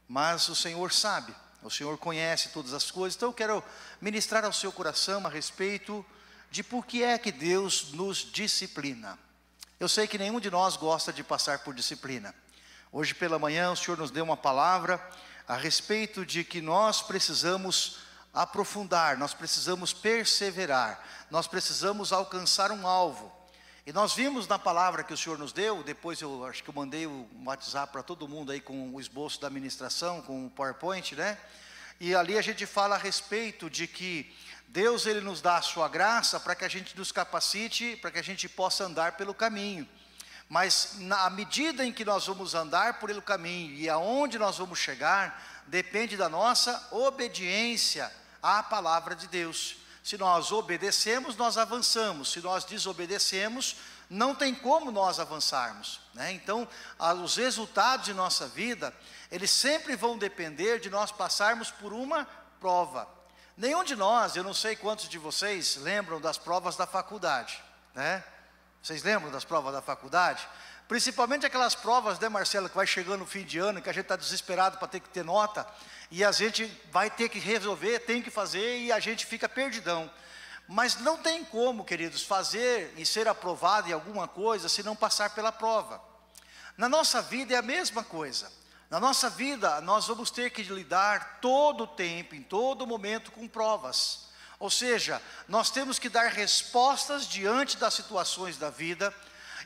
mas o Senhor sabe, o Senhor conhece todas as coisas. Então eu quero ministrar ao seu coração a respeito de por que é que Deus nos disciplina. Eu sei que nenhum de nós gosta de passar por disciplina. Hoje pela manhã o Senhor nos deu uma palavra a respeito de que nós precisamos aprofundar, nós precisamos perseverar, nós precisamos alcançar um alvo. E nós vimos na palavra que o Senhor nos deu, depois eu acho que eu mandei um WhatsApp para todo mundo aí com o esboço da ministração, com o PowerPoint, né? E ali a gente fala a respeito de que Deus, Ele nos dá a sua graça para que a gente nos capacite, para que a gente possa andar pelo caminho. Mas na medida em que nós vamos andar por ele caminho e aonde nós vamos chegar, depende da nossa obediência à palavra de Deus. Se nós obedecemos, nós avançamos. Se nós desobedecemos, não tem como nós avançarmos, né? Então, os resultados de nossa vida, eles sempre vão depender de nós passarmos por uma prova. Nenhum de nós, eu não sei quantos de vocês lembram das provas da faculdade, né? Vocês lembram das provas da faculdade? Principalmente aquelas provas, né, Marcelo, que vai chegando no fim de ano, que a gente está desesperado para ter que ter nota, e a gente vai ter que resolver, tem que fazer, e a gente fica perdidão. Mas não tem como, queridos, fazer e ser aprovado em alguma coisa se não passar pela prova. Na nossa vida é a mesma coisa. Na nossa vida, nós vamos ter que lidar todo o tempo, em todo momento, com provas. Ou seja, nós temos que dar respostas diante das situações da vida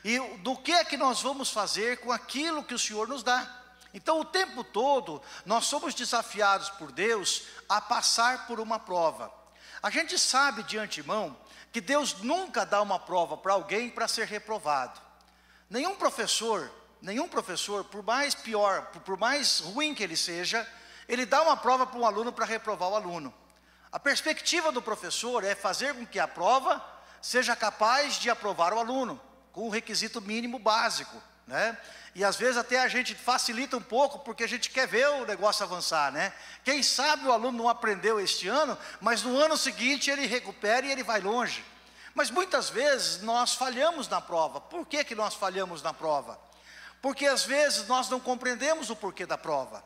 e do que é que nós vamos fazer com aquilo que o Senhor nos dá. Então o tempo todo nós somos desafiados por Deus a passar por uma prova. A gente sabe de antemão que Deus nunca dá uma prova para alguém para ser reprovado. Nenhum professor, por mais pior, por mais ruim que ele seja, ele dá uma prova para um aluno para reprovar o aluno. A perspectiva do professor é fazer com que a prova seja capaz de aprovar o aluno, com o requisito mínimo básico, né? E às vezes até a gente facilita um pouco, porque a gente quer ver o negócio avançar, né? Quem sabe o aluno não aprendeu este ano, mas no ano seguinte ele recupera e ele vai longe. Mas muitas vezes nós falhamos na prova. Por que que nós falhamos na prova? Porque às vezes nós não compreendemos o porquê da prova.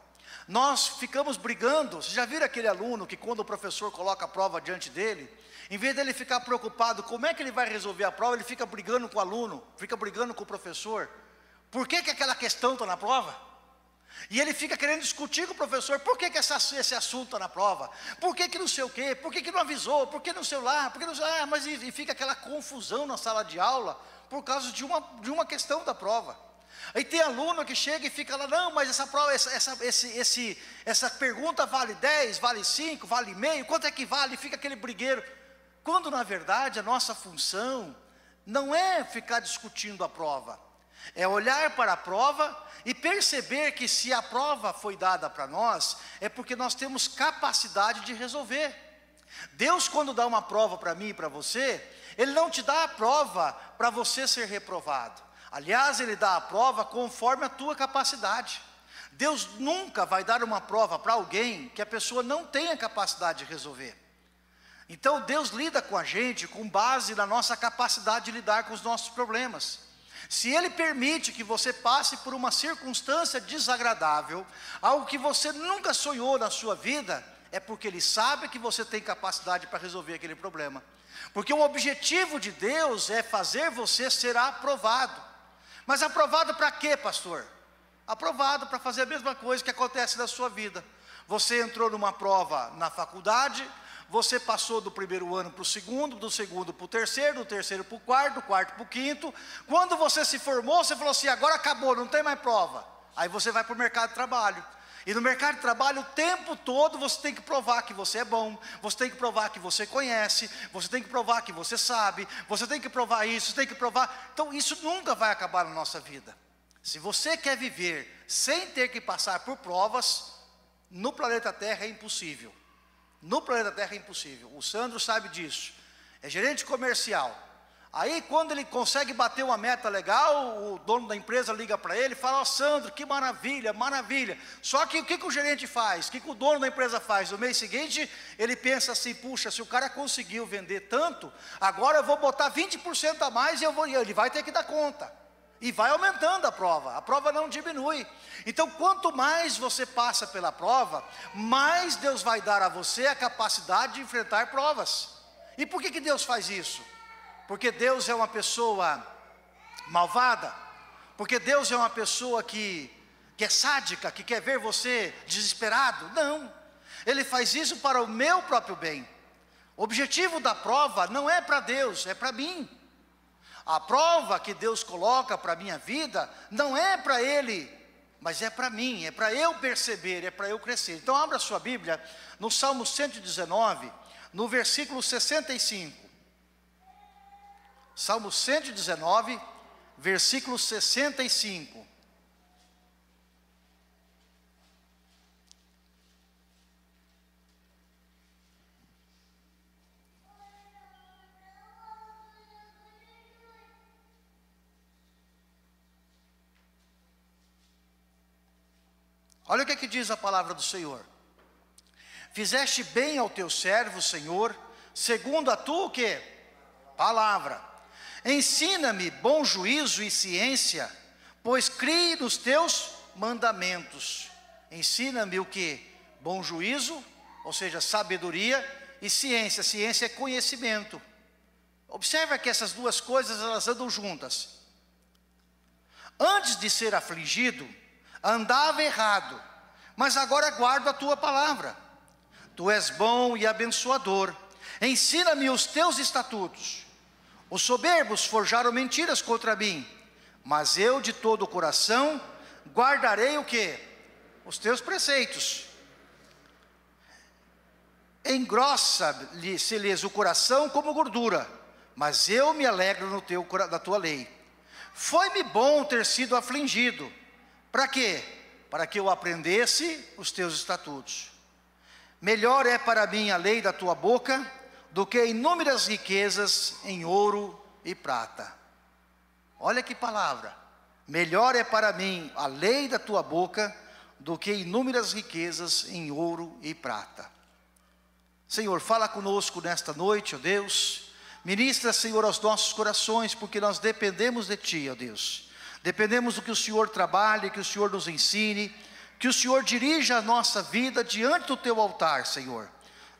Nós ficamos brigando. Você já viram aquele aluno que quando o professor coloca a prova diante dele, em vez dele ficar preocupado como é que ele vai resolver a prova, ele fica brigando com o aluno, fica brigando com o professor. Por que que aquela questão está na prova? E ele fica querendo discutir com o professor, por que que esse assunto está na prova? Por que que não sei o quê? Por que que não avisou? Por que não sei lá? Por que não sei lá? Mas e fica aquela confusão na sala de aula por causa de uma questão da prova. Aí tem aluno que chega e fica lá, não, mas essa prova, essa pergunta vale 10, vale 5, vale meio, quanto é que vale? E fica aquele brigueiro. Quando na verdade a nossa função não é ficar discutindo a prova, é olhar para a prova e perceber que se a prova foi dada para nós, é porque nós temos capacidade de resolver. Deus, quando dá uma prova para mim e para você, Ele não te dá a prova para você ser reprovado. Aliás, Ele dá a prova conforme a tua capacidade. Deus nunca vai dar uma prova para alguém que a pessoa não tenha capacidade de resolver. Então Deus lida com a gente com base na nossa capacidade de lidar com os nossos problemas. Se Ele permite que você passe por uma circunstância desagradável, algo que você nunca sonhou na sua vida, é porque Ele sabe que você tem capacidade para resolver aquele problema. Porque o objetivo de Deus é fazer você ser aprovado. Mas aprovado para quê, pastor? Aprovado para fazer a mesma coisa que acontece na sua vida. Você entrou numa prova na faculdade, você passou do primeiro ano para o segundo, do segundo para o terceiro, do terceiro para o quarto, do quarto para o quinto. Quando você se formou, você falou assim, agora acabou, não tem mais prova. Aí você vai para o mercado de trabalho. E no mercado de trabalho, o tempo todo, você tem que provar que você é bom, você tem que provar que você conhece, você tem que provar que você sabe, você tem que provar isso, você tem que provar. Então, isso nunca vai acabar na nossa vida. Se você quer viver sem ter que passar por provas, no planeta Terra é impossível. No planeta Terra é impossível. O Sandro sabe disso. É gerente comercial. Aí quando ele consegue bater uma meta legal, o dono da empresa liga para ele e fala, ó Sandro, que maravilha, maravilha. Só que o que o gerente faz? O que o dono da empresa faz? No mês seguinte, ele pensa assim, puxa, se o cara conseguiu vender tanto, agora eu vou botar 20% a mais e ele vai ter que dar conta. E vai aumentando a prova não diminui. Então, quanto mais você passa pela prova, mais Deus vai dar a você a capacidade de enfrentar provas. E por que Deus faz isso? Porque Deus é uma pessoa malvada? Porque Deus é uma pessoa que é sádica, que quer ver você desesperado? Não, Ele faz isso para o meu próprio bem. O objetivo da prova não é para Deus, é para mim. A prova que Deus coloca para a minha vida não é para Ele, mas é para mim, é para eu perceber, é para eu crescer. Então abra sua Bíblia no Salmo 119, no versículo 65. Salmo 119, versículo 65. Olha o que diz a palavra do Senhor. Fizeste bem ao teu servo, Senhor, segundo a tua o quê? Palavra. Ensina-me bom juízo e ciência, pois criei nos teus mandamentos. Ensina-me o quê? Bom juízo, ou seja, sabedoria, e ciência. Ciência é conhecimento. Observa que essas duas coisas, elas andam juntas. Antes de ser afligido, andava errado, mas agora guardo a tua palavra. Tu és bom e abençoador. Ensina-me os teus estatutos. Os soberbos forjaram mentiras contra mim, mas eu de todo o coração guardarei o quê? Os teus preceitos. Engrossa-se-lhes o coração como gordura, mas eu me alegro na tua lei. Foi-me bom ter sido afligido. Para quê? Para que eu aprendesse os teus estatutos. Melhor é para mim a lei da tua boca do que inúmeras riquezas em ouro e prata. Olha que palavra. Melhor é para mim a lei da tua boca do que inúmeras riquezas em ouro e prata. Senhor, fala conosco nesta noite, ó Deus. Ministra, Senhor, aos nossos corações, porque nós dependemos de Ti, ó Deus. Dependemos do que o Senhor trabalhe, que o Senhor nos ensine, que o Senhor dirija a nossa vida diante do Teu altar, Senhor.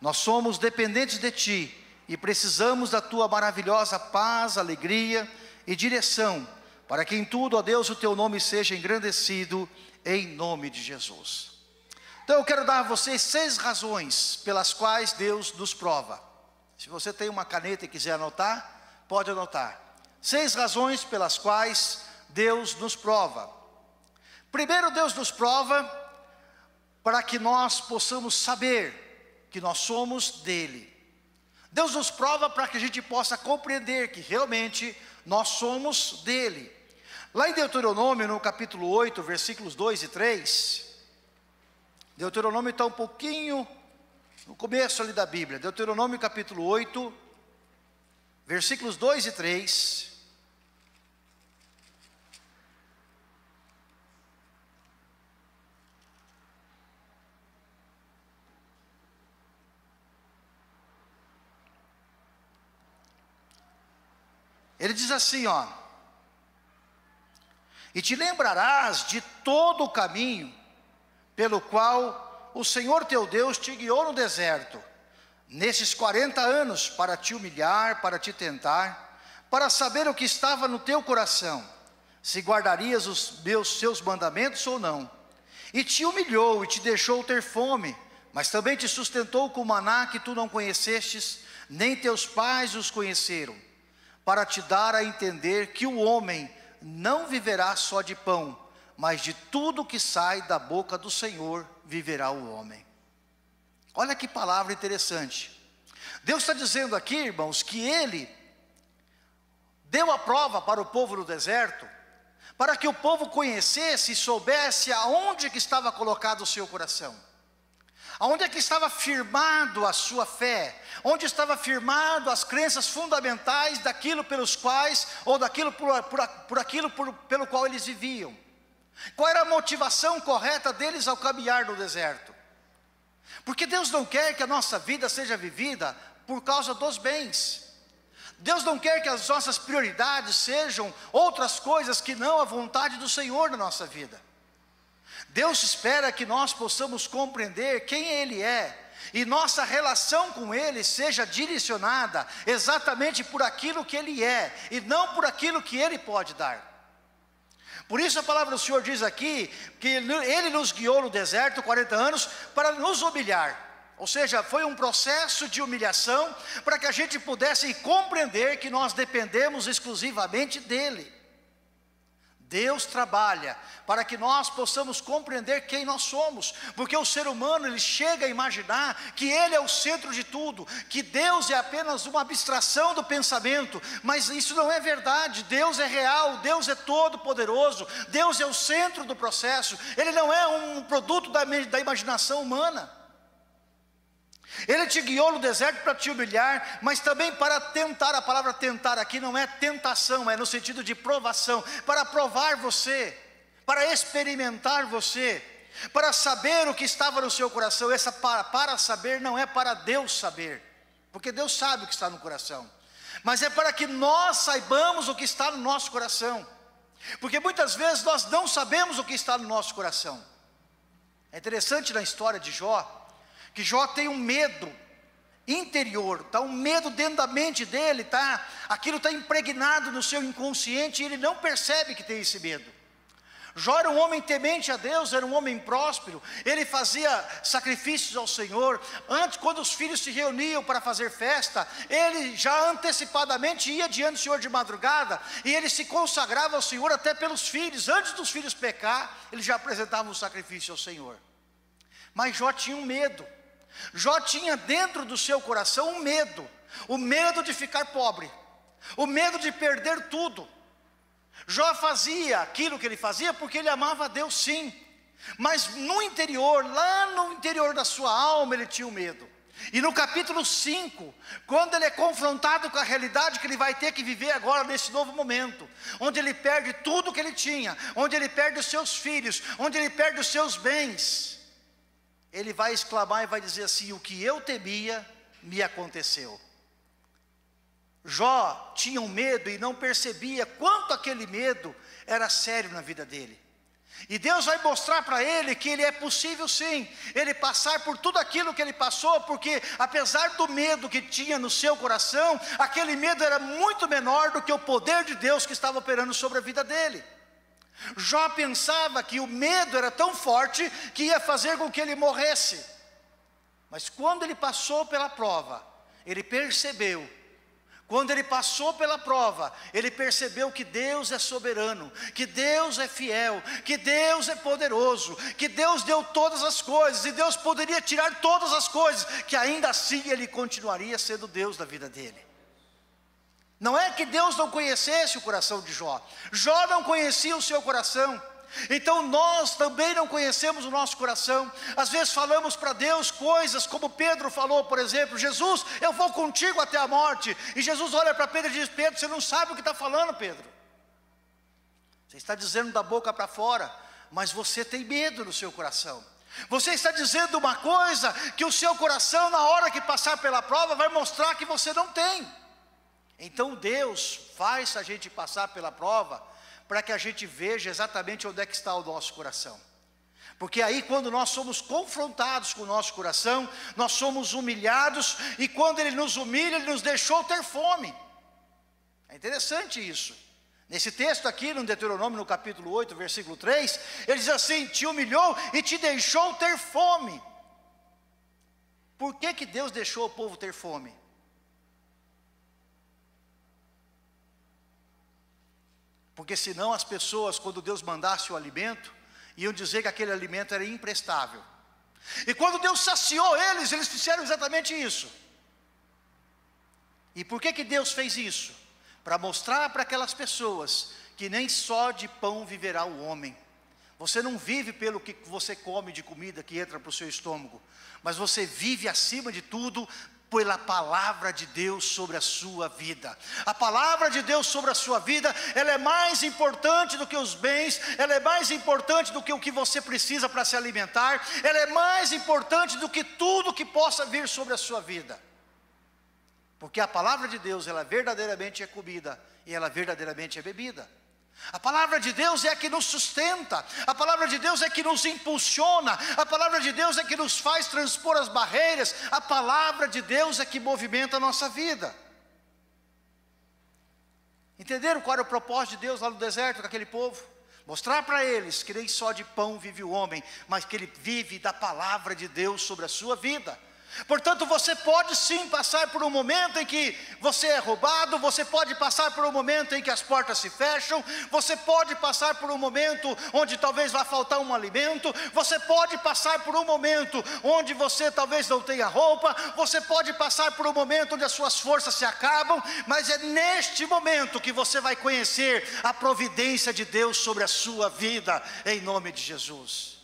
Nós somos dependentes de Ti e precisamos da Tua maravilhosa paz, alegria e direção, para que em tudo, ó Deus, o Teu nome seja engrandecido, em nome de Jesus. Então eu quero dar a vocês 6 razões pelas quais Deus nos prova. Se você tem uma caneta e quiser anotar, pode anotar. 6 razões pelas quais Deus nos prova. Primeiro, Deus nos prova para que nós possamos saber que nós somos dele. Deus nos prova para que a gente possa compreender que realmente nós somos dele. Lá em Deuteronômio, no capítulo 8, versículos 2 e 3, Deuteronômio está um pouquinho no começo ali da Bíblia. Deuteronômio capítulo 8, versículos 2 e 3. Ele diz assim, ó: e te lembrarás de todo o caminho pelo qual o Senhor teu Deus te guiou no deserto, nesses 40 anos, para te humilhar, para te tentar, para saber o que estava no teu coração, se guardarias os seus mandamentos ou não. E te humilhou e te deixou ter fome, mas também te sustentou com maná que tu não conhecestes, nem teus pais os conheceram, para te dar a entender que o homem não viverá só de pão, mas de tudo que sai da boca do Senhor viverá o homem. Olha que palavra interessante. Deus está dizendo aqui, irmãos, que Ele deu a prova para o povo no deserto, para que o povo conhecesse e soubesse aonde que estava colocado o seu coração, aonde é que estava firmado a sua fé, onde estava firmado as crenças fundamentais daquilo pelos quais, ou daquilo pelo qual eles viviam. Qual era a motivação correta deles ao caminhar no deserto? Porque Deus não quer que a nossa vida seja vivida por causa dos bens. Deus não quer que as nossas prioridades sejam outras coisas que não a vontade do Senhor na nossa vida. Deus espera que nós possamos compreender quem Ele é, e nossa relação com Ele seja direcionada exatamente por aquilo que Ele é, e não por aquilo que Ele pode dar. Por isso a palavra do Senhor diz aqui, que Ele nos guiou no deserto 40 anos, para nos humilhar. Ou seja, foi um processo de humilhação, para que a gente pudesse compreender que nós dependemos exclusivamente dEle. Deus trabalha para que nós possamos compreender quem nós somos, porque o ser humano, ele chega a imaginar que ele é o centro de tudo, que Deus é apenas uma abstração do pensamento, mas isso não é verdade. Deus é real, Deus é todo poderoso, Deus é o centro do processo, Ele não é um produto da imaginação humana. Ele te guiou no deserto para te humilhar, mas também para tentar. A palavra tentar aqui não é tentação, é no sentido de provação, para provar você, para experimentar você, para saber o que estava no seu coração. Essa para saber não é para Deus saber, porque Deus sabe o que está no coração, mas é para que nós saibamos o que está no nosso coração, porque muitas vezes nós não sabemos o que está no nosso coração. É interessante na história de Jó, que Jó tem um medo interior, está um medo dentro da mente dele, aquilo está impregnado no seu inconsciente, e ele não percebe que tem esse medo. Jó era um homem temente a Deus, era um homem próspero, ele fazia sacrifícios ao Senhor. Antes, quando os filhos se reuniam para fazer festa, ele já antecipadamente ia diante do Senhor de madrugada, e ele se consagrava ao Senhor até pelos filhos. Antes dos filhos pecar, ele já apresentava um sacrifício ao Senhor. Mas Jó tinha um medo. Jó tinha dentro do seu coração um medo, o medo de ficar pobre, o medo de perder tudo. Jó fazia aquilo que ele fazia porque ele amava a Deus, sim, mas no interior, lá no interior da sua alma, ele tinha um medo. E no capítulo 5, quando ele é confrontado com a realidade que ele vai ter que viver agora nesse novo momento, onde ele perde tudo que ele tinha, onde ele perde os seus filhos, onde ele perde os seus bens, ele vai exclamar e vai dizer assim: o que eu temia me aconteceu. Jó tinha um medo e não percebia quanto aquele medo era sério na vida dele. E Deus vai mostrar para ele que ele é possível sim, ele passar por tudo aquilo que ele passou, porque apesar do medo que tinha no seu coração, aquele medo era muito menor do que o poder de Deus que estava operando sobre a vida dele. Jó pensava que o medo era tão forte que ia fazer com que ele morresse. Mas quando ele passou pela prova, ele percebeu. Quando ele passou pela prova, ele percebeu que Deus é soberano, que Deus é fiel, que Deus é poderoso, que Deus deu todas as coisas, e Deus poderia tirar todas as coisas, que ainda assim ele continuaria sendo Deus da vida dele. Não é que Deus não conhecesse o coração de Jó, Jó não conhecia o seu coração, então nós também não conhecemos o nosso coração. Às vezes falamos para Deus coisas como Pedro falou, por exemplo: Jesus, eu vou contigo até a morte. E Jesus olha para Pedro e diz: Pedro, você não sabe o que está falando, Pedro. Você está dizendo da boca para fora, mas você tem medo no seu coração. Você está dizendo uma coisa que o seu coração, na hora que passar pela prova, vai mostrar que você não tem. Então Deus faz a gente passar pela prova para que a gente veja exatamente onde é que está o nosso coração. Porque aí, quando nós somos confrontados com o nosso coração, nós somos humilhados, e quando Ele nos humilha, Ele nos deixou ter fome. É interessante isso. Nesse texto aqui, no Deuteronômio, no capítulo 8, versículo 3, ele diz assim: te humilhou e te deixou ter fome. Por que Deus deixou o povo ter fome? Porque senão as pessoas, quando Deus mandasse o alimento, iam dizer que aquele alimento era imprestável. E quando Deus saciou eles, eles fizeram exatamente isso. E por que Deus fez isso? Para mostrar para aquelas pessoas que nem só de pão viverá o homem. Você não vive pelo que você come de comida que entra para o seu estômago, mas você vive acima de tudo pela palavra de Deus sobre a sua vida. A palavra de Deus sobre a sua vida, ela é mais importante do que os bens, ela é mais importante do que o que você precisa para se alimentar, ela é mais importante do que tudo que possa vir sobre a sua vida. Porque a palavra de Deus, ela verdadeiramente é comida e ela verdadeiramente é bebida. A palavra de Deus é a que nos sustenta, a palavra de Deus é que nos impulsiona, a palavra de Deus é que nos faz transpor as barreiras, a palavra de Deus é que movimenta a nossa vida. Entenderam qual era o propósito de Deus lá no deserto com aquele povo? Mostrar para eles que nem só de pão vive o homem, mas que ele vive da palavra de Deus sobre a sua vida. Portanto, você pode sim passar por um momento em que você é roubado, você pode passar por um momento em que as portas se fecham, você pode passar por um momento onde talvez vá faltar um alimento, você pode passar por um momento onde você talvez não tenha roupa, você pode passar por um momento onde as suas forças se acabam, mas é neste momento que você vai conhecer a providência de Deus sobre a sua vida, em nome de Jesus.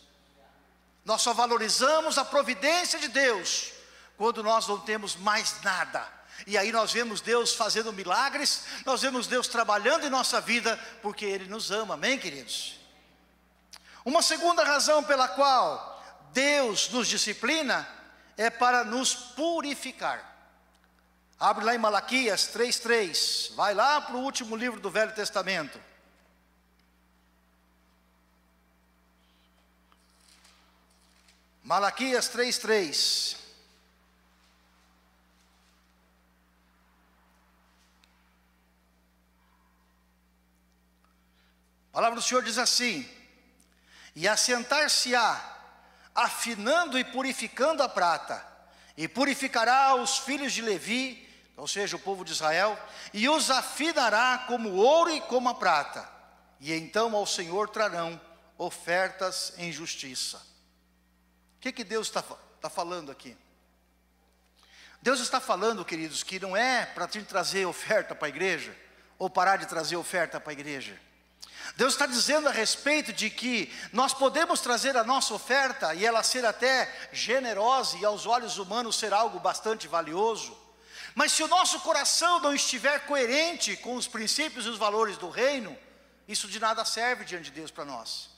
Nós só valorizamos a providência de Deus quando nós não temos mais nada, e aí nós vemos Deus fazendo milagres, nós vemos Deus trabalhando em nossa vida, porque Ele nos ama, amém, queridos? Uma segunda razão pela qual Deus nos disciplina, é para nos purificar. Abre lá em Malaquias 3:3, vai lá para o último livro do Velho Testamento. Malaquias 3:3. A palavra do Senhor diz assim: e assentar-se-á, afinando e purificando a prata, e purificará os filhos de Levi, ou seja, o povo de Israel, e os afinará como o ouro e como a prata, e então ao Senhor trarão ofertas em justiça. O que Deus está falando aqui? Deus está falando, queridos, que não é para te trazer oferta para a igreja, ou parar de trazer oferta para a igreja. Deus está dizendo a respeito de que nós podemos trazer a nossa oferta e ela ser até generosa e aos olhos humanos ser algo bastante valioso, mas se o nosso coração não estiver coerente com os princípios e os valores do reino, isso de nada serve diante de Deus para nós.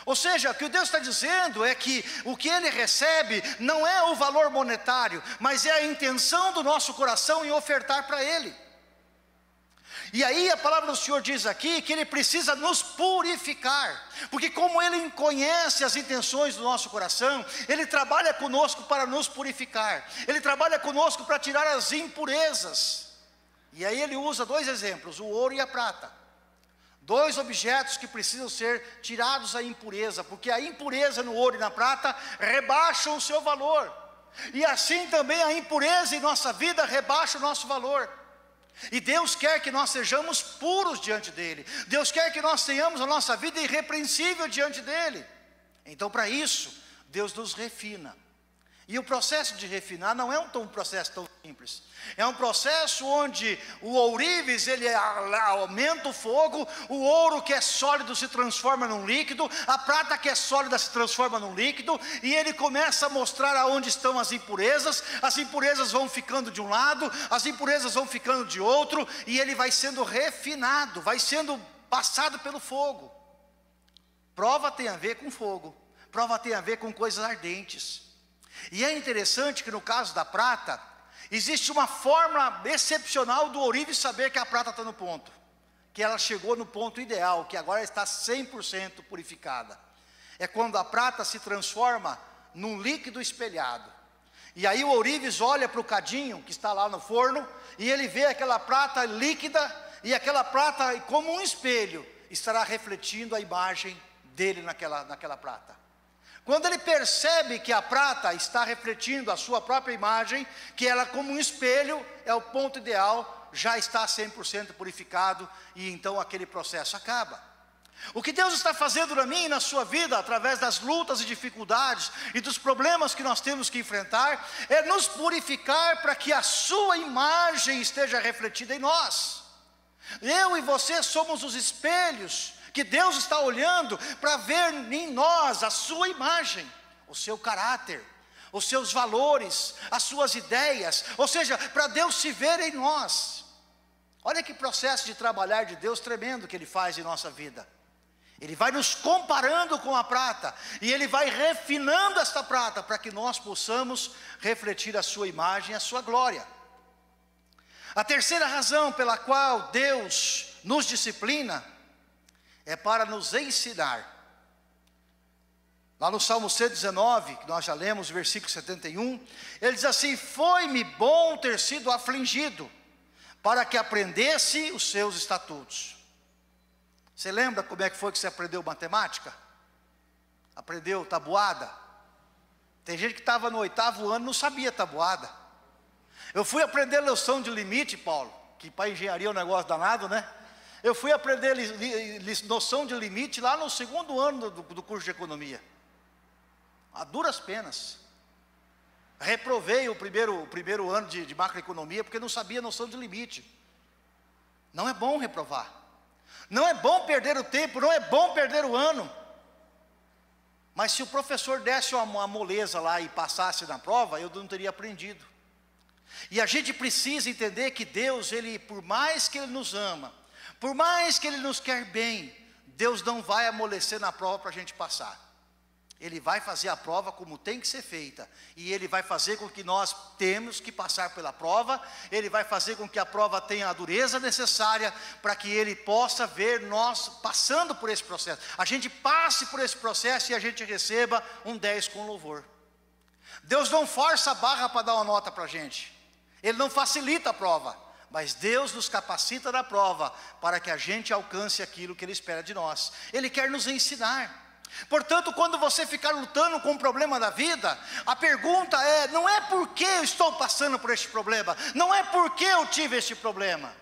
Ou seja, o que Deus está dizendo é que o que Ele recebe não é o valor monetário, mas é a intenção do nosso coração em ofertar para Ele. E aí a palavra do Senhor diz aqui que Ele precisa nos purificar, porque como Ele conhece as intenções do nosso coração, Ele trabalha conosco para nos purificar, Ele trabalha conosco para tirar as impurezas. E aí Ele usa dois exemplos, o ouro e a prata, dois objetos que precisam ser tirados a impureza, porque a impureza no ouro e na prata rebaixam o seu valor, e assim também a impureza em nossa vida rebaixa o nosso valor. E Deus quer que nós sejamos puros diante dEle. Deus quer que nós tenhamos a nossa vida irrepreensível diante dEle. Então para isso, Deus nos refina. E o processo de refinar não é um processo tão simples. É um processo onde o ourives, ele aumenta o fogo, o ouro que é sólido se transforma num líquido, a prata que é sólida se transforma num líquido, e ele começa a mostrar aonde estão as impurezas vão ficando de um lado, as impurezas vão ficando de outro, e ele vai sendo refinado, vai sendo passado pelo fogo. Prova tem a ver com fogo, prova tem a ver com coisas ardentes. E é interessante que no caso da prata, existe uma forma excepcional do ourives saber que a prata está no ponto, que ela chegou no ponto ideal, que agora está 100% purificada. É quando a prata se transforma num líquido espelhado. E aí o ourives olha para o cadinho que está lá no forno, e ele vê aquela prata líquida, e aquela prata como um espelho, estará refletindo a imagem dele naquela prata. Quando ele percebe que a prata está refletindo a sua própria imagem, que ela como um espelho é o ponto ideal, já está 100% purificado, e então aquele processo acaba. O que Deus está fazendo na minha e na sua vida, através das lutas e dificuldades e dos problemas que nós temos que enfrentar, é nos purificar para que a sua imagem esteja refletida em nós. Eu e você somos os espelhos que Deus está olhando para ver em nós a sua imagem, o seu caráter, os seus valores, as suas ideias, ou seja, para Deus se ver em nós. Olha que processo de trabalhar de Deus tremendo que Ele faz em nossa vida. Ele vai nos comparando com a prata, e Ele vai refinando esta prata, para que nós possamos refletir a sua imagem e a sua glória. A terceira razão pela qual Deus nos disciplina é para nos ensinar. Lá no Salmo 119, que nós já lemos, versículo 71, ele diz assim: foi-me bom ter sido afligido, para que aprendesse os seus estatutos. Você lembra como é que foi que você aprendeu matemática? Aprendeu tabuada? Tem gente que estava no 8º ano e não sabia tabuada. Eu fui aprender noção de limite, Paulo, que para engenharia é um negócio danado, né? Eu fui aprender noção de limite lá no 2º ano do curso de economia. A duras penas. Reprovei o primeiro ano de macroeconomia, porque não sabia noção de limite. Não é bom reprovar. Não é bom perder o tempo, não é bom perder o ano. Mas se o professor desse uma moleza lá e passasse na prova, eu não teria aprendido. E a gente precisa entender que Deus, por mais que Ele nos ama, por mais que Ele nos quer bem, Deus não vai amolecer na prova para a gente passar. Ele vai fazer a prova como tem que ser feita, e Ele vai fazer com que nós temos que passar pela prova, Ele vai fazer com que a prova tenha a dureza necessária, para que Ele possa ver nós passando por esse processo, a gente passe por esse processo e a gente receba um 10 com louvor. Deus não força a barra para dar uma nota para a gente, Ele não facilita a prova, mas Deus nos capacita na prova, para que a gente alcance aquilo que Ele espera de nós. Ele quer nos ensinar. Portanto, quando você ficar lutando com o problema da vida, a pergunta não é por que eu estou passando por este problema, não é por que eu tive este problema.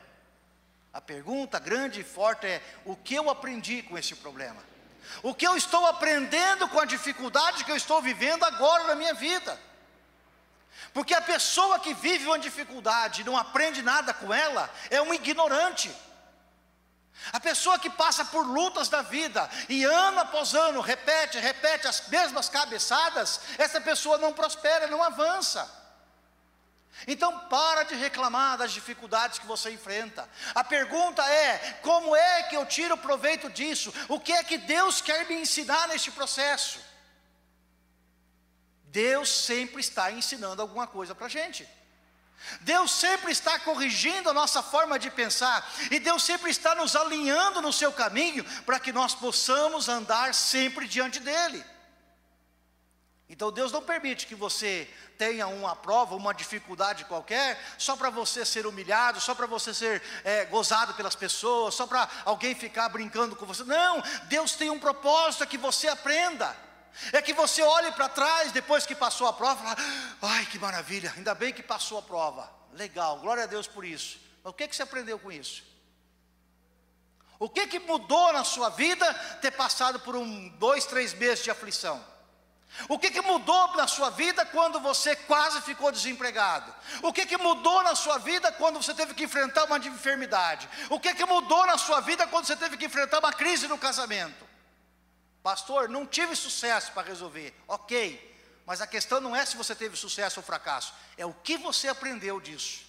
A pergunta grande e forte é: o que eu aprendi com esse problema? O que eu estou aprendendo com a dificuldade que eu estou vivendo agora na minha vida? Porque a pessoa que vive uma dificuldade e não aprende nada com ela, é um ignorante. A pessoa que passa por lutas da vida, e ano após ano, repete as mesmas cabeçadas, essa pessoa não prospera, não avança. Então para de reclamar das dificuldades que você enfrenta. A pergunta é: como é que eu tiro proveito disso? O que é que Deus quer me ensinar neste processo? Deus sempre está ensinando alguma coisa para a gente. Deus sempre está corrigindo a nossa forma de pensar, e Deus sempre está nos alinhando no seu caminho, para que nós possamos andar sempre diante dEle. Então Deus não permite que você tenha uma prova, uma dificuldade qualquer, só para você ser humilhado, só para você ser gozado pelas pessoas, só para alguém ficar brincando com você. Não, Deus tem um propósito, é que você aprenda. É que você olhe para trás depois que passou a prova e fala: ai, que maravilha, ainda bem que passou a prova. Legal, glória a Deus por isso. Mas o que você aprendeu com isso? O que mudou na sua vida ter passado por 2, 3 meses de aflição? O que mudou na sua vida quando você quase ficou desempregado? O que mudou na sua vida quando você teve que enfrentar uma enfermidade? O que mudou na sua vida quando você teve que enfrentar uma crise no casamento? Pastor, não tive sucesso para resolver. Ok, mas a questão não é se você teve sucesso ou fracasso, é o que você aprendeu disso.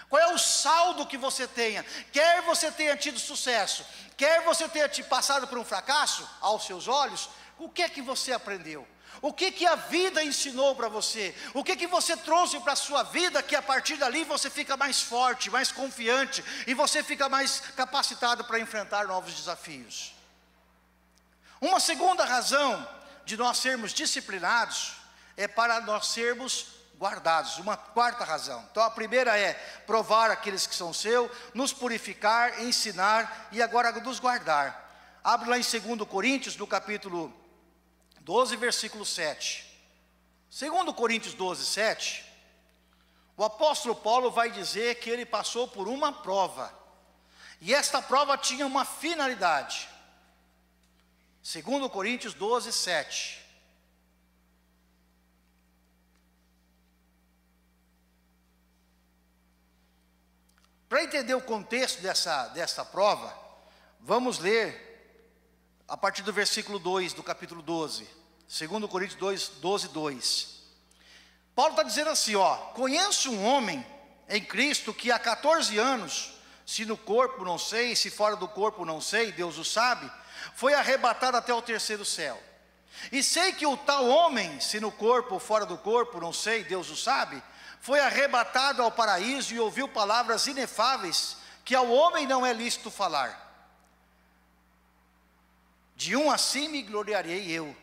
Qual é o saldo que você tenha? Quer você tenha tido sucesso, quer você tenha passado por um fracasso, aos seus olhos, o que é que você aprendeu? O que a vida ensinou para você? O que você trouxe para a sua vida, que a partir dali você fica mais forte, mais confiante, e você fica mais capacitado para enfrentar novos desafios? Uma segunda razão de nós sermos disciplinados é para nós sermos guardados. Uma quarta razão. Então a primeira é provar aqueles que são seus, nos purificar, ensinar e agora nos guardar. Abre lá em 2 Coríntios, no capítulo 12, versículo 7. 2 Coríntios 12, 7. O apóstolo Paulo vai dizer que ele passou por uma prova. E esta prova tinha uma finalidade. 2 Coríntios 12, 7. Para entender o contexto dessa prova, vamos ler a partir do versículo 2 do capítulo 12. 2 Coríntios 12, 2. Paulo está dizendo assim, conheço um homem em Cristo que há 14 anos, se no corpo não sei, se fora do corpo não sei, Deus o sabe, foi arrebatado até o 3º céu. E sei que o tal homem, se no corpo ou fora do corpo, não sei, Deus o sabe, foi arrebatado ao paraíso e ouviu palavras inefáveis que ao homem não é lícito falar. De um assim me gloriarei eu,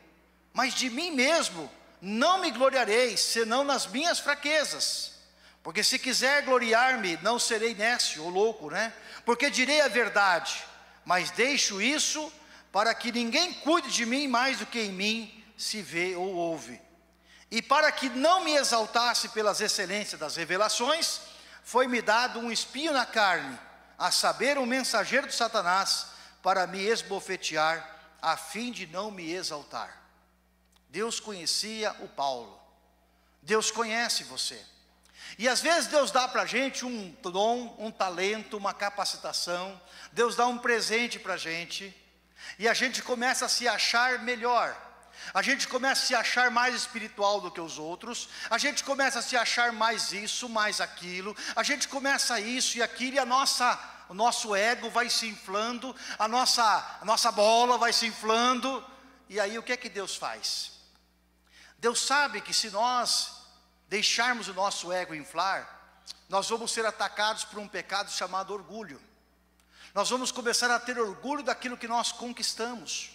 mas de mim mesmo não me gloriarei, senão nas minhas fraquezas. Porque se quiser gloriar-me, não serei nécio ou louco, né? Porque direi a verdade, mas deixo isso para que ninguém cuide de mim mais do que em mim se vê ou ouve. E para que não me exaltasse pelas excelências das revelações, foi-me dado um espinho na carne, a saber, um mensageiro de Satanás, para me esbofetear, a fim de não me exaltar. Deus conhecia o Paulo. Deus conhece você. E às vezes Deus dá para a gente um dom, um talento, uma capacitação. Deus dá um presente para a gente. E a gente começa a se achar melhor. A gente começa a se achar mais espiritual do que os outros. A gente começa a se achar mais isso, mais aquilo. A gente começa isso e aquilo, e o nosso ego vai se inflando, a nossa bola vai se inflando. E aí o que é que Deus faz? Deus sabe que se nós deixarmos o nosso ego inflar, nós vamos ser atacados por um pecado chamado orgulho. Nós vamos começar a ter orgulho daquilo que nós conquistamos.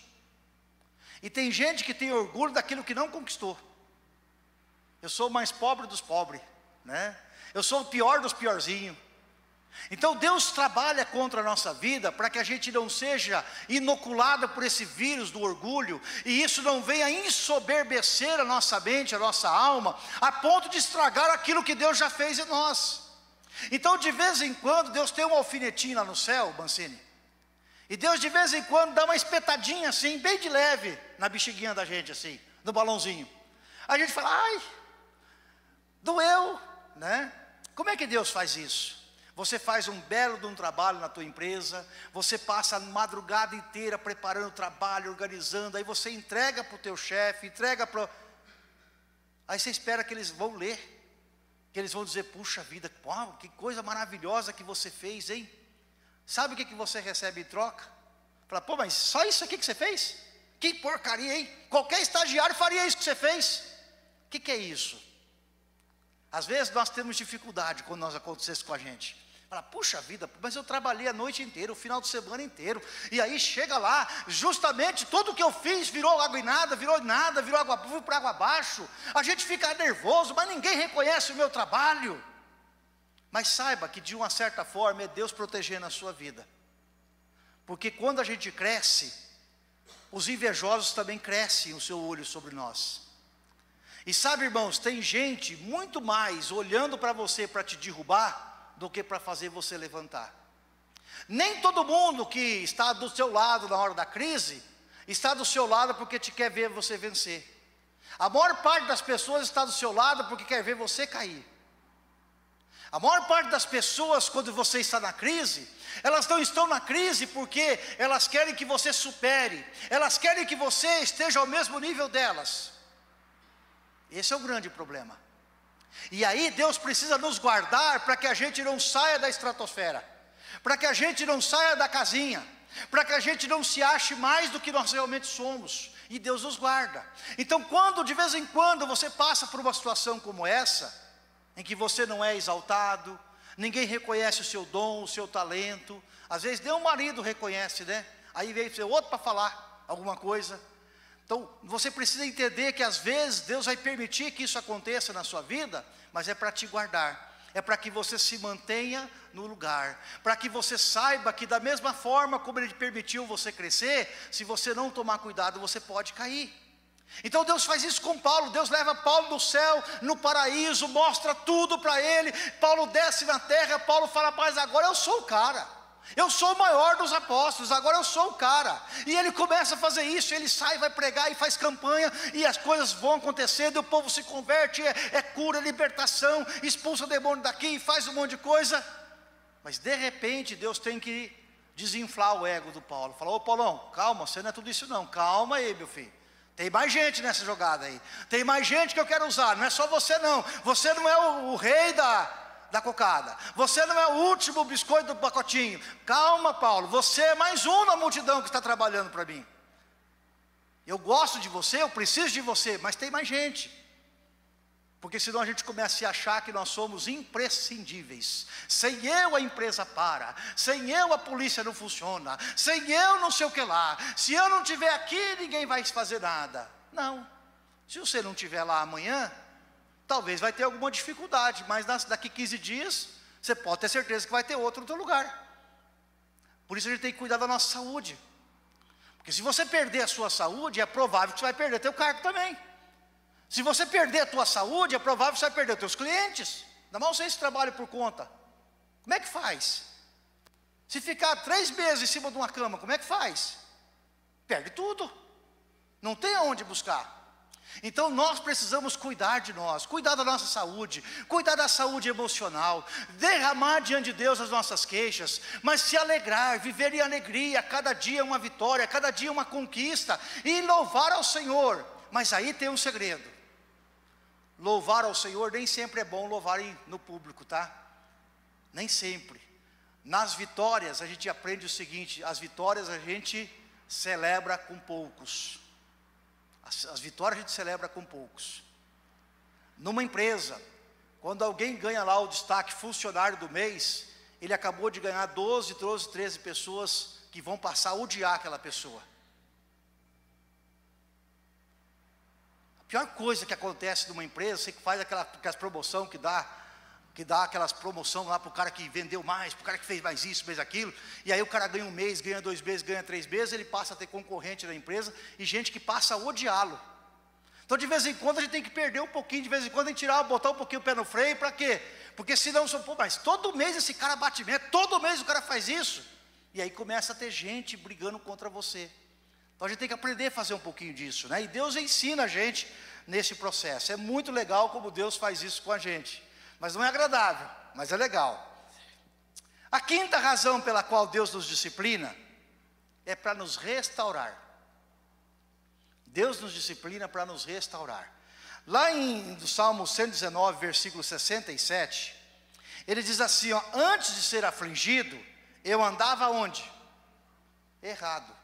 E tem gente que tem orgulho daquilo que não conquistou. Eu sou o mais pobre dos pobres, né? Eu sou o pior dos piorzinhos. Então Deus trabalha contra a nossa vida para que a gente não seja inoculado por esse vírus do orgulho, e isso não venha ensoberbecer a nossa mente, a nossa alma, a ponto de estragar aquilo que Deus já fez em nós. Então de vez em quando Deus tem um alfinetinho lá no céu, Mancini, e Deus de vez em quando dá uma espetadinha assim, bem de leve, na bexiguinha da gente assim, no balãozinho. A gente fala, ai, doeu, né? Como é que Deus faz isso? Você faz um belo de um trabalho na tua empresa, você passa a madrugada inteira preparando o trabalho, organizando, aí você entrega para o teu chefe, aí você espera que eles vão ler, que eles vão dizer, puxa vida, uau, que coisa maravilhosa que você fez, hein? Sabe o que você recebe em troca? Fala, pô, mas só isso aqui que você fez? Que porcaria, hein? Qualquer estagiário faria isso que você fez. O que é isso? Às vezes nós temos dificuldade quando nós acontecesse com a gente. Fala, puxa vida, mas eu trabalhei a noite inteira, o final de semana inteiro, e aí chega lá, justamente tudo que eu fiz virou água e nada, virou água para água abaixo. A gente fica nervoso, mas ninguém reconhece o meu trabalho. Mas saiba que de uma certa forma é Deus protegendo a sua vida. Porque quando a gente cresce, os invejosos também crescem o seu olho sobre nós. E sabe, irmãos, tem gente muito mais olhando para você para te derrubar do que para fazer você levantar. Nem todo mundo que está do seu lado na hora da crise está do seu lado porque te quer ver você vencer. A maior parte das pessoas está do seu lado porque quer ver você cair. A maior parte das pessoas, quando você está na crise, elas não estão na crise porque elas querem que você supere, elas querem que você esteja ao mesmo nível delas. Esse é o grande problema. E aí Deus precisa nos guardar para que a gente não saia da estratosfera, para que a gente não saia da casinha, para que a gente não se ache mais do que nós realmente somos. E Deus nos guarda. Então quando de vez em quando você passa por uma situação como essa, em que você não é exaltado, ninguém reconhece o seu dom, o seu talento, às vezes nem o marido reconhece, né? Aí veio outro para falar alguma coisa. Então, você precisa entender que às vezes Deus vai permitir que isso aconteça na sua vida, mas é para te guardar, é para que você se mantenha no lugar, para que você saiba que da mesma forma como Ele permitiu você crescer, se você não tomar cuidado, você pode cair. Então Deus faz isso com Paulo. Deus leva Paulo do céu, no paraíso, mostra tudo para ele. Paulo desce na terra, Paulo fala, mas agora eu sou o cara. Eu sou o maior dos apóstolos, agora eu sou o cara. E ele começa a fazer isso, ele sai, vai pregar e faz campanha, e as coisas vão acontecendo, e o povo se converte, é cura, libertação, expulsa o demônio daqui, e faz um monte de coisa. Mas de repente Deus tem que desinflar o ego do Paulo. Fala, ô Paulão, calma, você não é tudo isso não, calma aí meu filho. Tem mais gente nessa jogada aí, tem mais gente que eu quero usar, não é só você não. Você não é o rei da cocada, você não é o último biscoito do pacotinho. Calma, Paulo, você é mais um na multidão que está trabalhando para mim. Eu gosto de você, eu preciso de você, mas tem mais gente. Porque senão a gente começa a se achar que nós somos imprescindíveis. Sem eu a empresa para, sem eu a polícia não funciona, sem eu não sei o que lá, se eu não estiver aqui ninguém vai fazer nada. Não, se você não estiver lá amanhã, talvez vai ter alguma dificuldade, mas daqui 15 dias, você pode ter certeza que vai ter outro no teu lugar. Por isso a gente tem que cuidar da nossa saúde. Porque se você perder a sua saúde, é provável que você vai perder teu cargo também. Se você perder a tua saúde, é provável que você vai perder os teus clientes. Ainda mais você se trabalha por conta. Como é que faz? Se ficar 3 meses em cima de uma cama, como é que faz? Perde tudo. Não tem aonde buscar. Então nós precisamos cuidar de nós, cuidar da nossa saúde, cuidar da saúde emocional, derramar diante de Deus as nossas queixas, mas se alegrar, viver em alegria, cada dia uma vitória, cada dia uma conquista, e louvar ao Senhor. Mas aí tem um segredo. Louvar ao Senhor nem sempre é bom louvar no público, tá? Nem sempre. Nas vitórias a gente aprende o seguinte: as vitórias a gente celebra com poucos. As vitórias a gente celebra com poucos. Numa empresa, quando alguém ganha lá o destaque funcionário do mês, ele acabou de ganhar 12, 13 pessoas que vão passar a odiar aquela pessoa. A pior coisa que acontece numa empresa, você que faz aquelas promoções que dá aquelas promoções lá para o cara que vendeu mais, para o cara que fez mais isso, fez aquilo, e aí o cara ganha 1 mês, ganha 2 meses, ganha 3 meses, ele passa a ter concorrente na empresa, e gente que passa a odiá-lo. Então de vez em quando a gente tem que perder um pouquinho, de vez em quando a gente botar um pouquinho o pé no freio, para quê? Porque senão, pô, mas todo mês esse cara bate meta, todo mês o cara faz isso, e aí começa a ter gente brigando contra você. Então a gente tem que aprender a fazer um pouquinho disso, né? E Deus ensina a gente nesse processo. É muito legal como Deus faz isso com a gente. Mas não é agradável, mas é legal. A quinta razão pela qual Deus nos disciplina é para nos restaurar. Deus nos disciplina para nos restaurar. Lá em Salmo 119, versículo 67, ele diz assim, ó: antes de ser afligido, eu andava onde? Errado.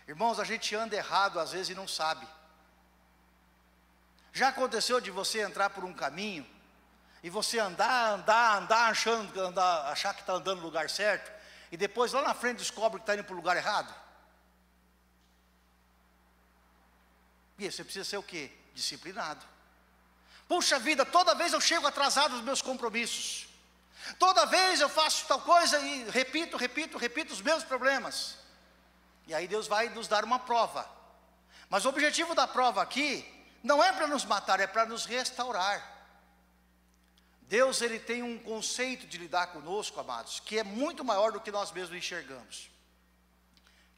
Irmãos, a gente anda errado às vezes e não sabe. Já aconteceu de você entrar por um caminho e você andar, achar que está andando no lugar certo, e depois lá na frente descobre que está indo para o lugar errado? E aí você precisa ser o quê? Disciplinado. Puxa vida, toda vez eu chego atrasado nos meus compromissos, toda vez eu faço tal coisa e repito os mesmos problemas. E aí Deus vai nos dar uma prova. Mas o objetivo da prova aqui não é para nos matar, é para nos restaurar. Deus, ele tem um conceito de lidar conosco, amados, que é muito maior do que nós mesmos enxergamos.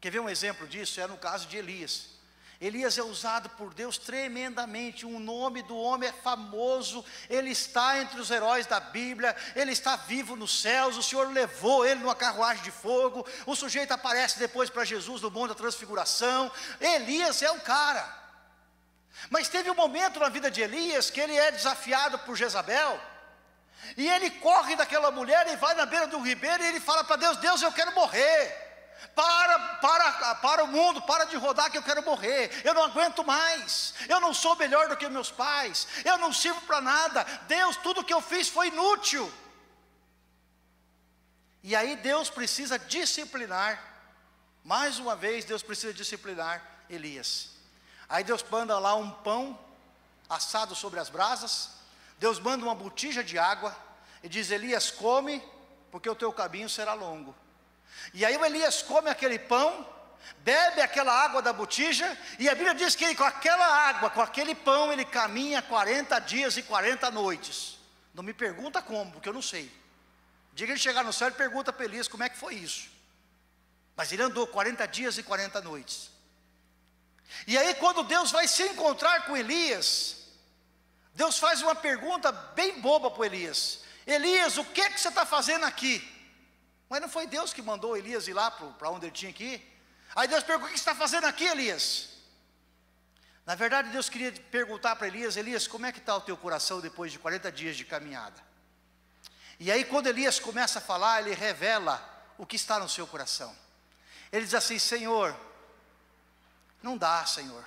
Quer ver um exemplo disso? É no caso de Elias. Elias é usado por Deus tremendamente, o nome do homem é famoso, ele está entre os heróis da Bíblia, ele está vivo nos céus, o Senhor levou ele numa carruagem de fogo, o sujeito aparece depois para Jesus no Monte da Transfiguração. Elias é o cara. Mas teve um momento na vida de Elias que ele é desafiado por Jezabel, e ele corre daquela mulher e vai na beira do ribeiro e ele fala para Deus: Deus, eu quero morrer. Para o mundo, para de rodar que eu quero morrer, eu não aguento mais, eu não sou melhor do que meus pais, eu não sirvo para nada, Deus, tudo que eu fiz foi inútil. E aí Deus precisa disciplinar, mais uma vez Deus precisa disciplinar Elias. Aí Deus manda lá um pão assado sobre as brasas, Deus manda uma botija de água, e diz: Elias, come, porque o teu caminho será longo. E aí o Elias come aquele pão, bebe aquela água da botija, e a Bíblia diz que ele, com aquela água, com aquele pão, ele caminha 40 dias e 40 noites. Não me pergunta como, porque eu não sei. Diga que ele chegar no céu e pergunta para Elias como é que foi isso. Mas ele andou 40 dias e 40 noites. E aí quando Deus vai se encontrar com Elias, Deus faz uma pergunta bem boba para Elias: Elias, o que é que você está fazendo aqui? Mas não foi Deus que mandou Elias ir lá para onde ele tinha que ir? Aí Deus perguntou: o que você está fazendo aqui, Elias? Na verdade Deus queria perguntar para Elias: Elias, como é que está o teu coração depois de 40 dias de caminhada? E aí quando Elias começa a falar, ele revela o que está no seu coração. Ele diz assim: Senhor, não dá, Senhor.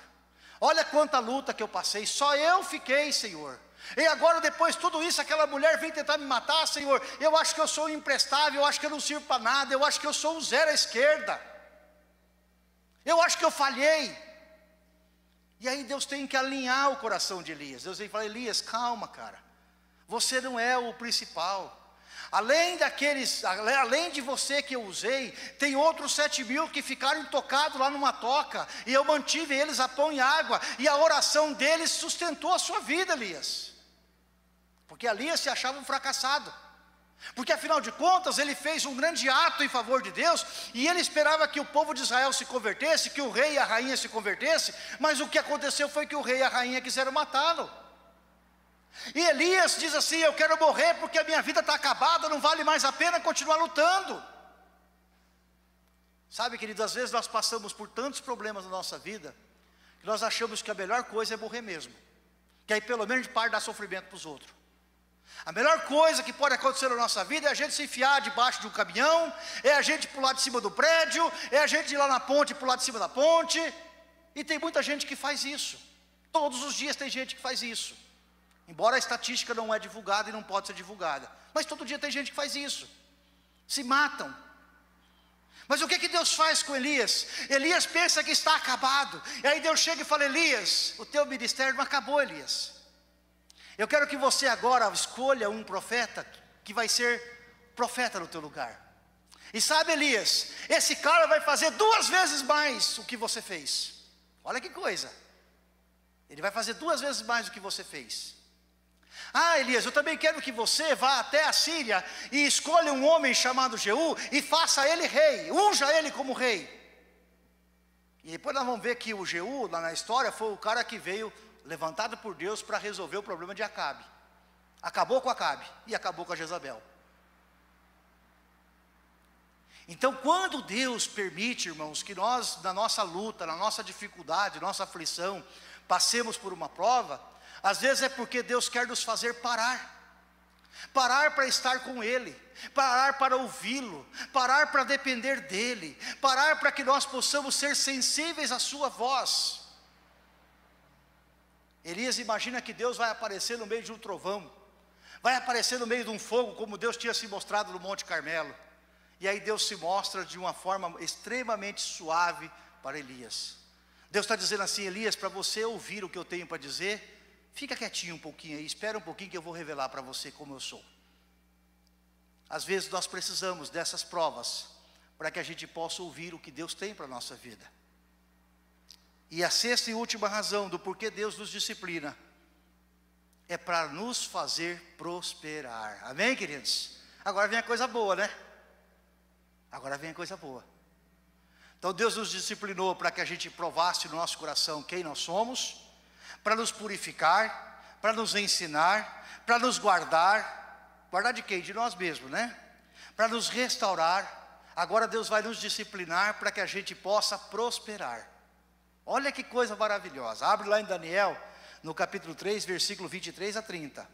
olha quanta luta que eu passei, só eu fiquei, Senhor. E agora depois de tudo isso, aquela mulher vem tentar me matar, Senhor. Eu acho que eu sou imprestável, eu acho que eu não sirvo para nada, eu acho que eu sou um zero à esquerda. Eu acho que eu falhei. E aí Deus tem que alinhar o coração de Elias. Deus tem que falar: Elias, calma, cara. Você não é o principal. Além de você que eu usei, tem outros 7.000 que ficaram intocados lá numa toca, e eu mantive eles a pão e água, e a oração deles sustentou a sua vida, Elias. Porque Elias se achava um fracassado, porque afinal de contas ele fez um grande ato em favor de Deus, e ele esperava que o povo de Israel se convertesse, que o rei e a rainha se convertessem, mas o que aconteceu foi que o rei e a rainha quiseram matá-lo. E Elias diz assim: eu quero morrer porque a minha vida está acabada, não vale mais a pena continuar lutando. Sabe, queridos, às vezes nós passamos por tantos problemas na nossa vida, que nós achamos que a melhor coisa é morrer mesmo, que aí pelo menos a gente para de dar sofrimento para os outros. A melhor coisa que pode acontecer na nossa vida é a gente se enfiar debaixo de um caminhão, é a gente pular de cima do prédio, é a gente ir lá na ponte e pular de cima da ponte. E tem muita gente que faz isso, todos os dias tem gente que faz isso. Embora a estatística não é divulgada e não pode ser divulgada, mas todo dia tem gente que faz isso, se matam. Mas o que Deus faz com Elias? Elias pensa que está acabado, e aí Deus chega e fala: Elias, o teu ministério não acabou, Elias. Eu quero que você agora escolha um profeta que vai ser profeta no teu lugar. E sabe, Elias, esse cara vai fazer 2 vezes mais o que você fez. Olha que coisa, ele vai fazer 2 vezes mais do que você fez. Ah, Elias, eu também quero que você vá até a Síria e escolha um homem chamado Jeú e faça ele rei, unja ele como rei. E depois nós vamos ver que o Jeú, lá na história, foi o cara que veio levantado por Deus para resolver o problema de Acabe. Acabou com Acabe e acabou com a Jezabel. Então, quando Deus permite, irmãos, que nós, na nossa luta, na nossa dificuldade, nossa aflição, passemos por uma prova, às vezes é porque Deus quer nos fazer parar para estar com Ele, parar para ouvi-lo, parar para depender dEle, parar para que nós possamos ser sensíveis à sua voz. Elias imagina que Deus vai aparecer no meio de um trovão, vai aparecer no meio de um fogo, como Deus tinha se mostrado no Monte Carmelo, e aí Deus se mostra de uma forma extremamente suave para Elias. Deus está dizendo assim: Elias, para você ouvir o que eu tenho para dizer, fica quietinho um pouquinho aí, espera um pouquinho que eu vou revelar para você como eu sou. Às vezes nós precisamos dessas provas, para que a gente possa ouvir o que Deus tem para a nossa vida. E a 6ª e última razão do porquê Deus nos disciplina, é para nos fazer prosperar. Amém, queridos? Agora vem a coisa boa, né? Agora vem a coisa boa. Então Deus nos disciplinou para que a gente provasse no nosso coração quem nós somos, para nos purificar, para nos ensinar, para nos guardar. Guardar de quem? De nós mesmos, né? Para nos restaurar. Agora Deus vai nos disciplinar para que a gente possa prosperar. Olha que coisa maravilhosa. Abre lá em Daniel, no capítulo 3, versículo 23 a 30.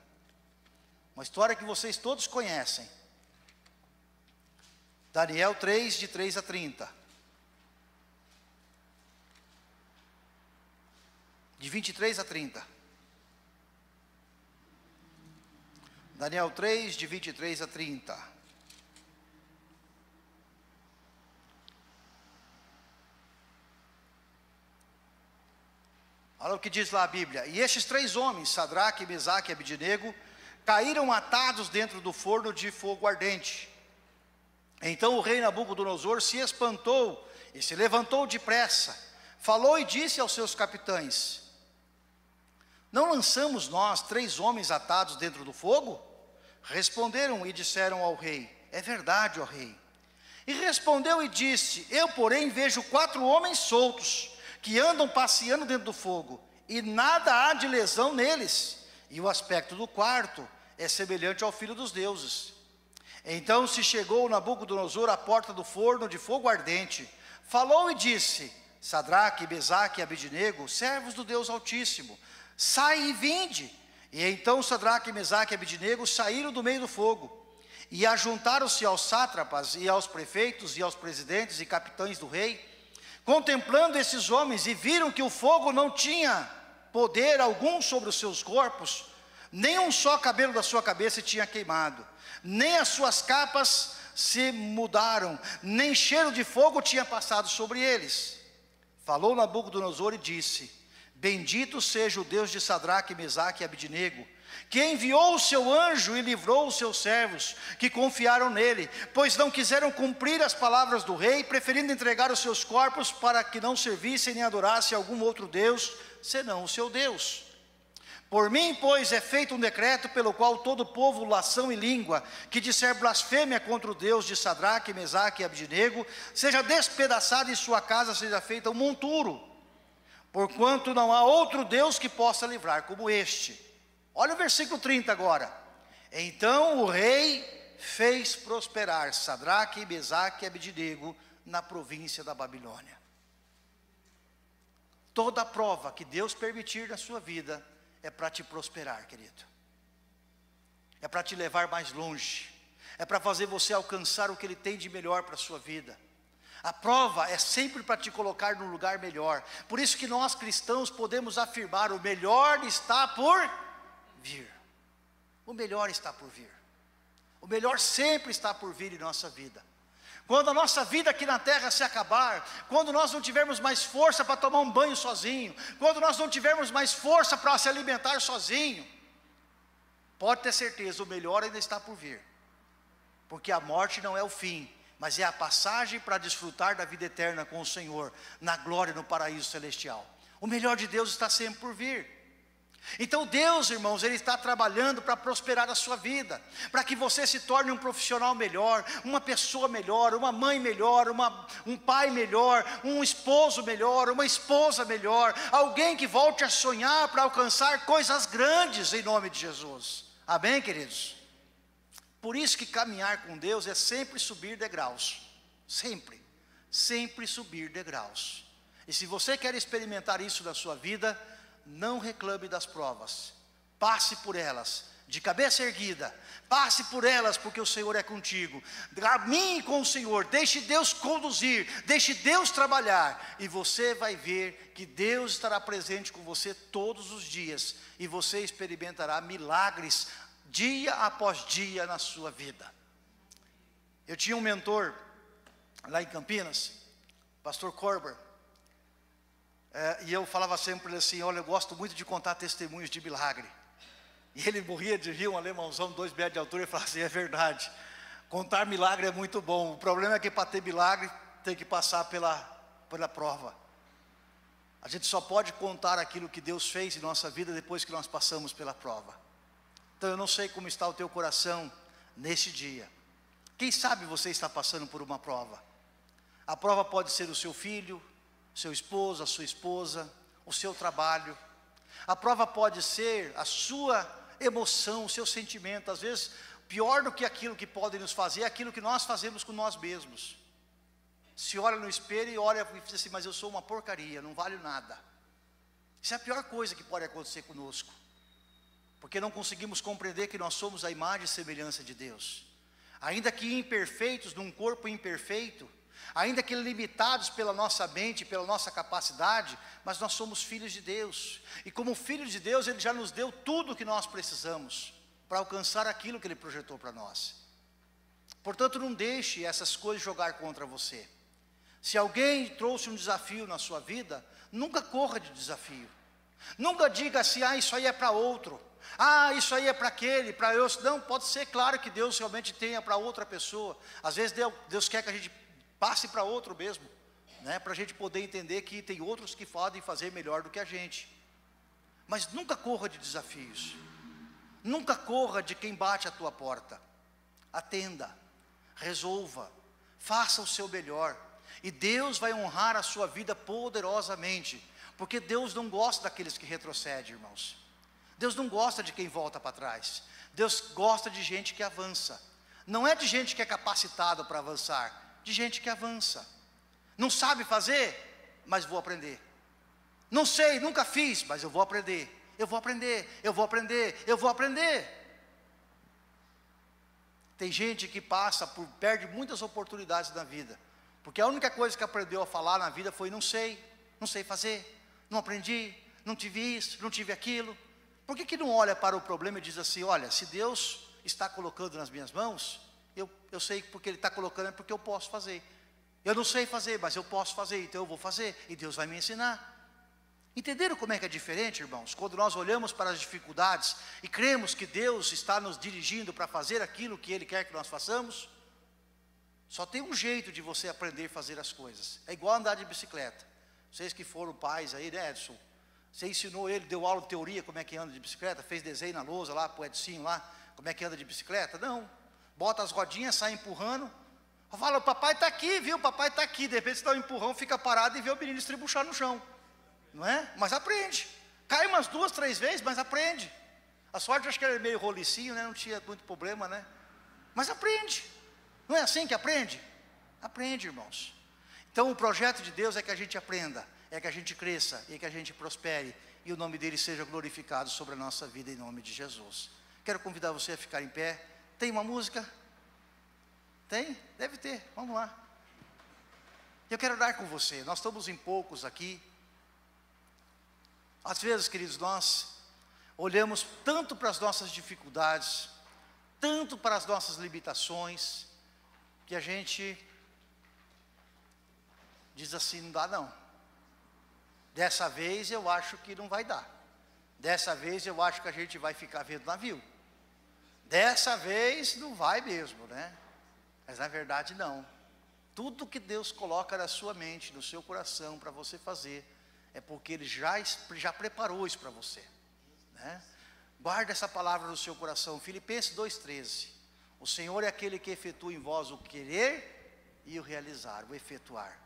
Uma história que vocês todos conhecem. Daniel 3, de 3 a 30. De 23 a 30. Daniel 3, de 23 a 30. Olha o que diz lá a Bíblia: e estes 3 homens, Sadraque, Mesaque e Abidnego, caíram atados dentro do forno de fogo ardente. Então o rei Nabucodonosor se espantou e se levantou depressa, falou e disse aos seus capitães: não lançamos nós 3 homens atados dentro do fogo? Responderam e disseram ao rei: é verdade, ó rei. E respondeu e disse: eu, porém, vejo 4 homens soltos, que andam passeando dentro do fogo, e nada há de lesão neles, e o aspecto do quarto é semelhante ao filho dos deuses. Então se chegou Nabucodonosor à porta do forno de fogo ardente, falou e disse: Sadraque, Mesaque e Abidnego, servos do Deus Altíssimo, sai e vinde. E então Sadraque, Mesaque e Abidnego saíram do meio do fogo, e ajuntaram-se aos sátrapas, e aos prefeitos, e aos presidentes e capitães do rei. contemplando esses homens, e viram que o fogo não tinha poder algum sobre os seus corpos, nem um só cabelo da sua cabeça tinha queimado, nem as suas capas se mudaram, nem cheiro de fogo tinha passado sobre eles. Falou Nabucodonosor e disse: bendito seja o Deus de Sadraque, Mesaque e Abidnego, que enviou o seu anjo e livrou os seus servos, que confiaram nele, pois não quiseram cumprir as palavras do rei, preferindo entregar os seus corpos para que não servissem nem adorassem algum outro Deus, senão o seu Deus. Por mim, pois, é feito um decreto pelo qual todo povo, nação e língua, que disser blasfêmia contra o Deus de Sadraque, Mesaque e Abidnego, seja despedaçado e sua casa seja feita um monturo, porquanto não há outro Deus que possa livrar como este. Olha o versículo 30 agora. Então o rei fez prosperar Sadraque, Mesaque e Abidnego na província da Babilônia. Toda prova que Deus permitir na sua vida é para te prosperar, querido. É para te levar mais longe. É para fazer você alcançar o que Ele tem de melhor para a sua vida. A prova é sempre para te colocar num lugar melhor. Por isso que nós cristãos podemos afirmar: o melhor está por vir. O melhor está por vir. O melhor sempre está por vir em nossa vida. Quando a nossa vida aqui na terra se acabar, quando nós não tivermos mais força para tomar um banho sozinho, quando nós não tivermos mais força para se alimentar sozinho, pode ter certeza, o melhor ainda está por vir. Porque a morte não é o fim, mas é a passagem para desfrutar da vida eterna com o Senhor, na glória, no paraíso celestial. O melhor de Deus está sempre por vir. Então Deus, irmãos, Ele está trabalhando para prosperar a sua vida, para que você se torne um profissional melhor, uma pessoa melhor, uma mãe melhor, um pai melhor, um esposo melhor, uma esposa melhor, alguém que volte a sonhar para alcançar coisas grandes em nome de Jesus. Amém, queridos? Por isso que caminhar com Deus é sempre subir degraus, sempre subir degraus. E se você quer experimentar isso na sua vida, não reclame das provas, passe por elas, de cabeça erguida, passe por elas, porque o Senhor é contigo, caminhe com o Senhor, deixe Deus conduzir, deixe Deus trabalhar, e você vai ver que Deus estará presente com você todos os dias, e você experimentará milagres, dia após dia na sua vida. Eu tinha um mentor, lá em Campinas, pastor Corber, e eu falava sempre para ele assim: olha, eu gosto muito de contar testemunhos de milagre. E ele morria de rir, um alemãozão, 2 metros de altura, e falava assim: é verdade, contar milagre é muito bom, o problema é que para ter milagre tem que passar pela prova. A gente só pode contar aquilo que Deus fez em nossa vida depois que nós passamos pela prova. Então eu não sei como está o teu coração nesse dia. Quem sabe você está passando por uma prova. A prova pode ser o seu filho, seu esposo, a sua esposa, o seu trabalho. A prova pode ser a sua emoção, o seu sentimento. Às vezes, pior do que aquilo que podem nos fazer, é aquilo que nós fazemos com nós mesmos. Se olha no espelho e olha e diz assim: mas eu sou uma porcaria, não valho nada. Isso é a pior coisa que pode acontecer conosco, porque não conseguimos compreender que nós somos a imagem e semelhança de Deus. Ainda que imperfeitos, num corpo imperfeito, ainda que limitados pela nossa mente, pela nossa capacidade, mas nós somos filhos de Deus, e como filhos de Deus, Ele já nos deu tudo o que nós precisamos, para alcançar aquilo que Ele projetou para nós. Portanto, não deixe essas coisas jogar contra você. Se alguém trouxe um desafio na sua vida, nunca corra de desafio, nunca diga assim: ah, isso aí é para outro, ah, isso aí é para aquele, para eu. Não, pode ser, claro que Deus realmente tenha para outra pessoa. Às vezes Deus quer que a gente passe para outro mesmo, né, para a gente poder entender que tem outros que podem fazer melhor do que a gente. Mas nunca corra de desafios, nunca corra de quem bate a tua porta. Atenda, resolva, faça o seu melhor, e Deus vai honrar a sua vida poderosamente, porque Deus não gosta daqueles que retrocedem, irmãos. Deus não gosta de quem volta para trás. Deus gosta de gente que avança. Não é de gente que é capacitada para avançar, de gente que avança. Não sabe fazer, mas vou aprender. Não sei, nunca fiz, mas eu vou aprender. Eu vou aprender, eu vou aprender, eu vou aprender. Tem gente que perde muitas oportunidades na vida, Porque a única coisa que aprendeu a falar na vida foi: não sei fazer, não aprendi, não tive isso, não tive aquilo. Por que não olha para o problema e diz assim: olha, se Deus está colocando nas minhas mãos, eu sei que porque Ele está colocando é porque eu posso fazer. Eu não sei fazer, mas eu posso fazer, então eu vou fazer, e Deus vai me ensinar. Entenderam como é que é diferente, irmãos? Quando nós olhamos para as dificuldades e cremos que Deus está nos dirigindo para fazer aquilo que Ele quer que nós façamos, só tem um jeito de você aprender a fazer as coisas. É igual andar de bicicleta. Vocês que foram pais aí, né, Edson? Você ensinou ele, deu aula de teoria como é que anda de bicicleta, fez desenho na lousa lá, pro Edcinho lá, como é que anda de bicicleta? Não. Bota as rodinhas, sai empurrando. Fala: o papai está aqui, viu? O papai está aqui. De repente você dá um empurrão, fica parado e vê o menino estribuchar no chão. Não é? Mas aprende. Cai umas 2, 3 vezes, mas aprende. A sorte, acho que era meio rolicinho, né? Não tinha muito problema, né? Mas aprende. Não é assim que aprende? Aprende, irmãos. Então o projeto de Deus é que a gente aprenda, é que a gente cresça, e que a gente prospere, e o nome dele seja glorificado sobre a nossa vida, em nome de Jesus. Quero convidar você a ficar em pé. Tem uma música? Tem? Deve ter, vamos lá. Eu quero orar com você. Nós estamos em poucos aqui. Às vezes, queridos, nós olhamos tanto para as nossas dificuldades, tanto para as nossas limitações, que a gente diz assim: não dá não. Dessa vez eu acho que não vai dar. Dessa vez eu acho que a gente vai ficar vendo navio. Dessa vez não vai mesmo, né? Mas na verdade não. Tudo que Deus coloca na sua mente, no seu coração para você fazer, é porque Ele já preparou isso para você, né? Guarda essa palavra no seu coração. Filipenses 2,13. O Senhor é aquele que efetua em vós o querer e o realizar, o efetuar.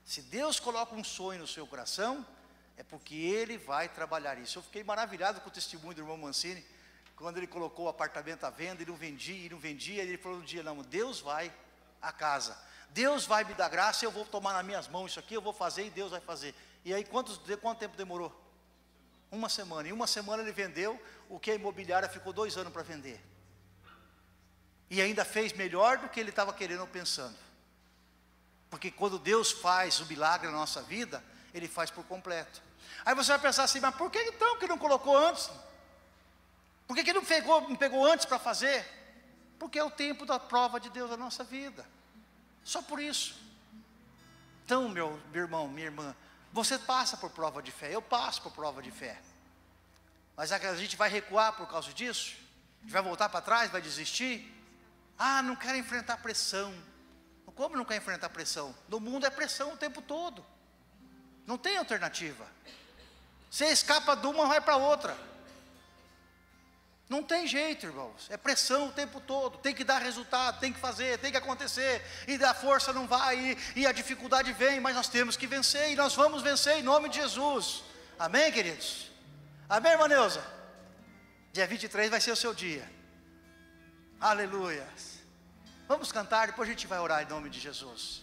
Se Deus coloca um sonho no seu coração, é porque Ele vai trabalhar isso. Eu fiquei maravilhado com o testemunho do irmão Mancini, quando ele colocou o apartamento à venda e não vendia, ele falou um dia: não, Deus vai à casa, Deus vai me dar graça, eu vou tomar nas minhas mãos isso aqui, eu vou fazer e Deus vai fazer. E aí quanto tempo demorou? Uma semana. Em uma semana ele vendeu o que a imobiliária ficou 2 anos para vender. E ainda fez melhor do que ele estava querendo ou pensando. Porque quando Deus faz o milagre na nossa vida, Ele faz por completo. Aí você vai pensar assim: mas por que então que não colocou antes? Por que não pegou antes para fazer? Porque é o tempo da prova de Deus na nossa vida. Só por isso. Então, meu irmão, minha irmã, você passa por prova de fé, eu passo por prova de fé. Mas a gente vai recuar por causa disso? A gente vai voltar para trás, vai desistir? Ah, não quero enfrentar pressão. Como não quer enfrentar pressão? No mundo é pressão o tempo todo. Não tem alternativa. Você escapa de uma, vai para outra. Não tem jeito, irmãos. É pressão o tempo todo. Tem que dar resultado, tem que fazer, tem que acontecer. E a força não vai, e a dificuldade vem, mas nós temos que vencer. E nós vamos vencer em nome de Jesus. Amém, queridos? Amém, irmã Neuza? Dia 23 vai ser o seu dia. Aleluia. Vamos cantar, depois a gente vai orar em nome de Jesus.